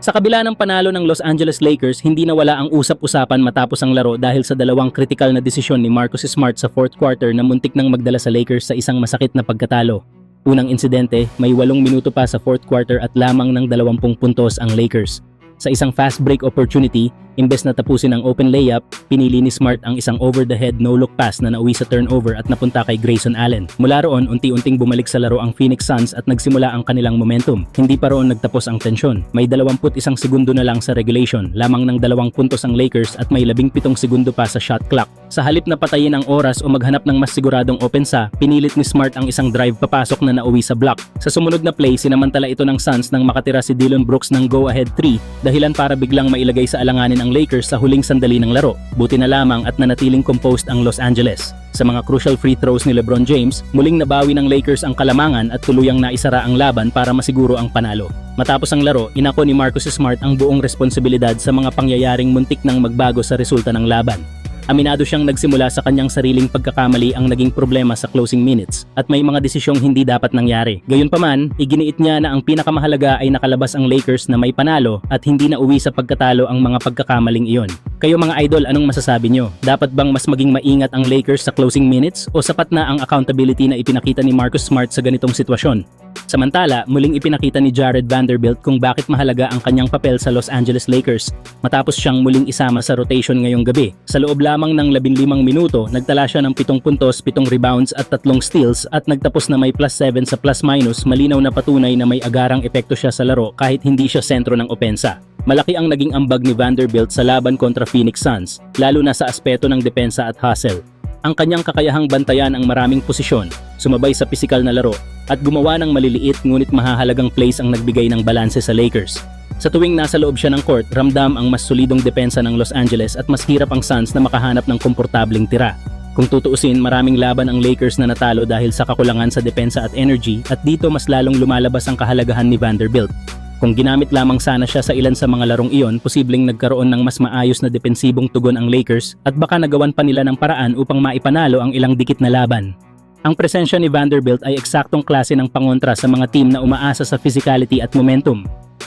Sa kabila ng panalo ng Los Angeles Lakers, hindi nawala ang usap-usapan matapos ang laro dahil sa dalawang kritikal na desisyon ni Marcus Smart sa fourth quarter na muntik nang magdala sa Lakers sa isang masakit na pagkatalo. Unang insidente, may 8 minuto pa sa fourth quarter at lamang ng 20 puntos ang Lakers. Sa isang fast break opportunity, imbes na tapusin ang open layup, pinili ni Smart ang isang over-the-head no-look pass na nauwi sa turnover at napunta kay Grayson Allen. Mula roon, unti-unting bumalik sa laro ang Phoenix Suns at nagsimula ang kanilang momentum. Hindi pa roon nagtapos ang tensyon. May 21 segundo na lang sa regulation, lamang ng 2 puntos ang Lakers at may 17 segundo pa sa shot clock. Sa halip na patayin ang oras o maghanap ng mas siguradong opensa, pinilit ni Smart ang isang drive papasok na nauwi sa block. Sa sumunod na play, sinamantala ito ng Suns nang makatira si Dillon Brooks ng go-ahead 3, dahilan para biglang mailagay sa alanganin ang Lakers sa huling sandali ng laro. Buti na lamang at nanatiling composed ang Los Angeles. Sa mga crucial free throws ni LeBron James, muling nabawi ng Lakers ang kalamangan at tuluyang naisara ang laban para masiguro ang panalo. Matapos ang laro, inako ni Marcus Smart ang buong responsibilidad sa mga pangyayaring muntik nang magbago sa resulta ng laban. Aminado siyang nagsimula sa kanyang sariling pagkakamali ang naging problema sa closing minutes at may mga desisyong hindi dapat nangyari. Gayunpaman, iginiit niya na ang pinakamahalaga ay nakalabas ang Lakers na may panalo at hindi na uwi sa pagkatalo ang mga pagkakamaling iyon. Kayo mga idol, anong masasabi nyo? Dapat bang mas maging maingat ang Lakers sa closing minutes o sapat na ang accountability na ipinakita ni Marcus Smart sa ganitong sitwasyon? Samantala, muling ipinakita ni Jared Vanderbilt kung bakit mahalaga ang kanyang papel sa Los Angeles Lakers matapos siyang muling isama sa rotation ngayong gabi. Sa loob lamang ng 15 minuto, nagtala siya ng 7 puntos, 7 rebounds at 3 steals at nagtapos na may +7 sa plus-minus, malinaw na patunay na may agarang epekto siya sa laro kahit hindi siya sentro ng opensa. Malaki ang naging ambag ni Vanderbilt sa laban kontra Phoenix Suns, lalo na sa aspeto ng depensa at hustle. Ang kanyang kakayahang bantayan ang maraming posisyon, sumabay sa pisikal na laro, at gumawa ng maliliit ngunit mahahalagang plays ang nagbigay ng balanse sa Lakers. Sa tuwing nasa loob siya ng court, ramdam ang mas solidong depensa ng Los Angeles at mas hirap ang Suns na makahanap ng komportableng tira. Kung tutuusin, maraming laban ang Lakers na natalo dahil sa kakulangan sa depensa at energy at dito mas lalong lumalabas ang kahalagahan ni Vanderbilt. Kung ginamit lamang sana siya sa ilan sa mga larong iyon, posibleng nagkaroon ng mas maayos na depensibong tugon ang Lakers at baka nagawan pa nila ng paraan upang maipanalo ang ilang dikit na laban. Ang presensya ni Vanderbilt ay eksaktong klase ng pangontra sa mga team na umaasa sa physicality at momentum.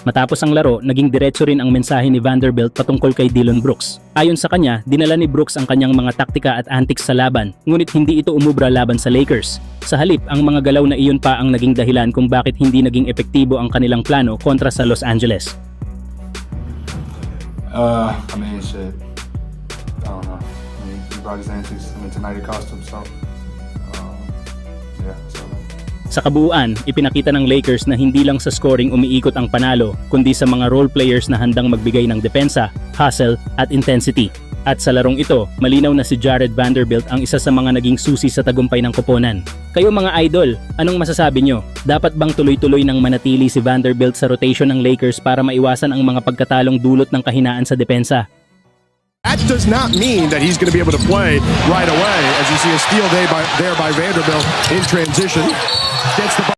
Matapos ang laro, naging diretso rin ang mensahe ni Vanderbilt patungkol kay Dillon Brooks. Ayon sa kanya, dinala ni Brooks ang kanyang mga taktika at antics sa laban, ngunit hindi ito umubra laban sa Lakers. Sa halip, ang mga galaw na iyon pa ang naging dahilan kung bakit hindi naging epektibo ang kanilang plano kontra sa Los Angeles. I mean, shit. I don't know. I mean, he brought his antics. I mean, tonight it cost him, so. Yeah, so. Sa kabuuan, ipinakita ng Lakers na hindi lang sa scoring umiikot ang panalo, kundi sa mga role players na handang magbigay ng depensa, hustle, at intensity. At sa larong ito, malinaw na si Jared Vanderbilt ang isa sa mga naging susi sa tagumpay ng koponan. Kayo mga idol, anong masasabi nyo? Dapat bang tuloy-tuloy nang manatili si Vanderbilt sa rotation ng Lakers para maiwasan ang mga pagkatalong dulot ng kahinaan sa depensa? That does not mean that he's going to be able to play right away, as you see a steal there by Vanderbilt in transition. Gets the ball.